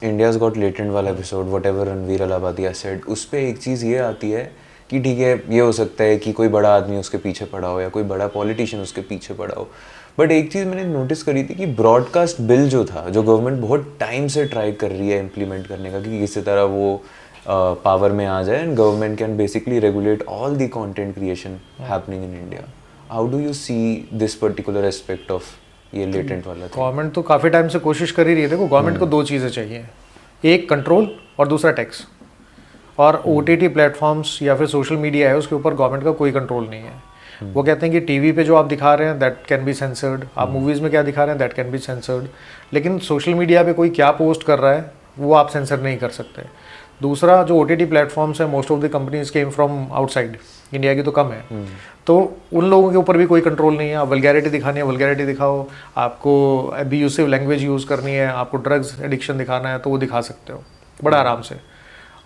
India's got latent वाला episode whatever Ranveer Allahbadia said, उस पर एक चीज़ ये आती है कि ठीक है ये हो सकता है कि कोई बड़ा आदमी उसके पीछे पड़ा हो या कोई बड़ा पॉलिटिशियन उसके पीछे पड़ा हो, बट एक चीज़ मैंने नोटिस करी थी कि ब्रॉडकास्ट बिल जो था, जो गवर्नमेंट बहुत टाइम से ट्राई कर रही है इम्प्लीमेंट करने का कि किसी तरह वो पावर में आ जाए and government can basically regulate all the content creation happening in India. How do you see this particular aspect of ये लेटेंट वाला था? गवर्नमेंट तो काफ़ी टाइम से कोशिश कर ही रही है। देखो गवर्नमेंट को दो चीज़ें चाहिए, एक कंट्रोल और दूसरा टैक्स। और OTT प्लेटफॉर्म्स या फिर सोशल मीडिया है उसके ऊपर गवर्नमेंट का कोई कंट्रोल नहीं है। वो कहते हैं कि टीवी पे जो आप दिखा रहे हैं दैट कैन बी सेंसर्ड, आप मूवीज़ में क्या दिखा रहे हैं दैट कैन बी सेंसर्ड, लेकिन सोशल मीडिया पे कोई क्या पोस्ट कर रहा है वो आप सेंसर नहीं कर सकते। दूसरा जो OTT प्लेटफॉर्म्स है most of the companies came from outside, India की तो कम है, तो उन लोगों के ऊपर भी कोई कंट्रोल नहीं है। आप वल्गैरिटी दिखानी है वल्गैरिटी दिखाओ, आपको अब्यूसिव लैंग्वेज यूज़ करनी है, आपको ड्रग्स एडिक्शन दिखाना है तो वो दिखा सकते हो बड़ा आराम से।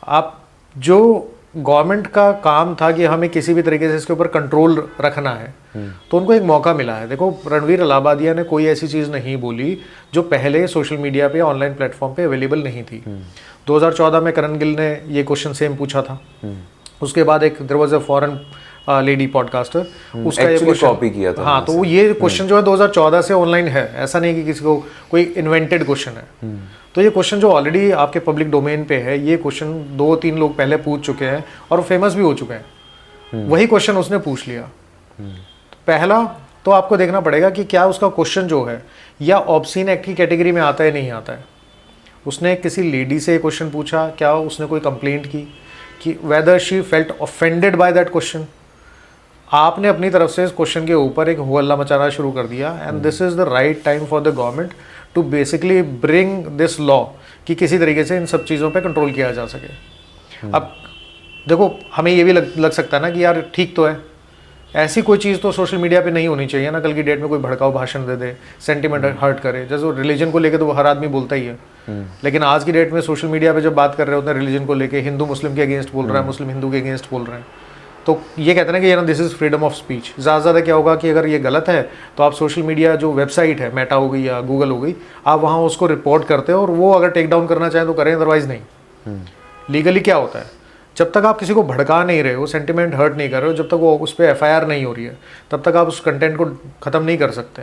आप जो गवर्नमेंट का काम था कि हमें किसी भी तरीके से इसके ऊपर कंट्रोल रखना है, तो उनको एक मौका मिला है। देखो रणवीर अलाहाबादिया ने कोई ऐसी चीज़ नहीं बोली जो पहले सोशल मीडिया पे ऑनलाइन प्लेटफॉर्म पे अवेलेबल नहीं थी। 2014 में करण गिल ने ये क्वेश्चन सेम पूछा था। उसके बाद एक there was a foreign lady podcaster, उसका ये क्वेश्चन कॉपी किया था। हाँ, तो ये क्वेश्चन जो है 2014 से ऑनलाइन है, ऐसा नहीं कि किसी को कोई इन्वेंटेड क्वेश्चन है। तो ये क्वेश्चन जो ऑलरेडी आपके पब्लिक डोमेन पे है, ये क्वेश्चन 2-3 लोग पहले पूछ चुके हैं और फेमस भी हो चुके हैं। वही क्वेश्चन उसने पूछ लिया। पहला तो आपको देखना पड़ेगा कि क्या उसका क्वेश्चन जो है या ऑब्सीन एक्ट की कैटेगरी में आता है नहीं आता है। उसने किसी लेडी से क्वेश्चन पूछा, क्या उसने कोई कंप्लेंट की कि whether she felt offended by that question. आपने अपनी तरफ से इस क्वेश्चन के ऊपर एक हो हल्ला मचाना शुरू कर दिया and this is the right time for the government to basically bring this law कि किसी तरीके से इन सब चीज़ों पे कंट्रोल किया जा सके। अब देखो हमें ये भी लग सकता है ना कि यार ठीक तो है, ऐसी कोई चीज़ तो सोशल मीडिया पे नहीं होनी चाहिए ना, कल की डेट में कोई भड़काऊ भाषण दे दे, सेंटिमेंट हर्ट करे। जैसे रिलीजन को लेके तो वो हर आदमी बोलता ही है, लेकिन आज की डेट में सोशल मीडिया पे जब बात कर रहे होते हैं रिलीजन को लेके, हिंदू मुस्लिम के अगेंस्ट बोल रहा है, मुस्लिम हिंदू के अगेंस्ट बोल रहे हैं, तो ये कहते हैं कि this is freedom of speech. ज़्यादा से ज़्यादा क्या होगा कि अगर ये गलत है तो आप सोशल मीडिया जो वेबसाइट है, मेटा हो गई या गूगल हो गई, आप वहाँ उसको रिपोर्ट करते हो और वो अगर टेक डाउन करना चाहें तो करें, अदरवाइज नहीं। लीगली क्या होता है, जब तक आप किसी को भड़का नहीं रहे हो, सेंटिमेंट हर्ट नहीं कर रहे हो, जब तक वो उस पर FIR नहीं हो रही है, तब तक आप उस कंटेंट को ख़त्म नहीं कर सकते।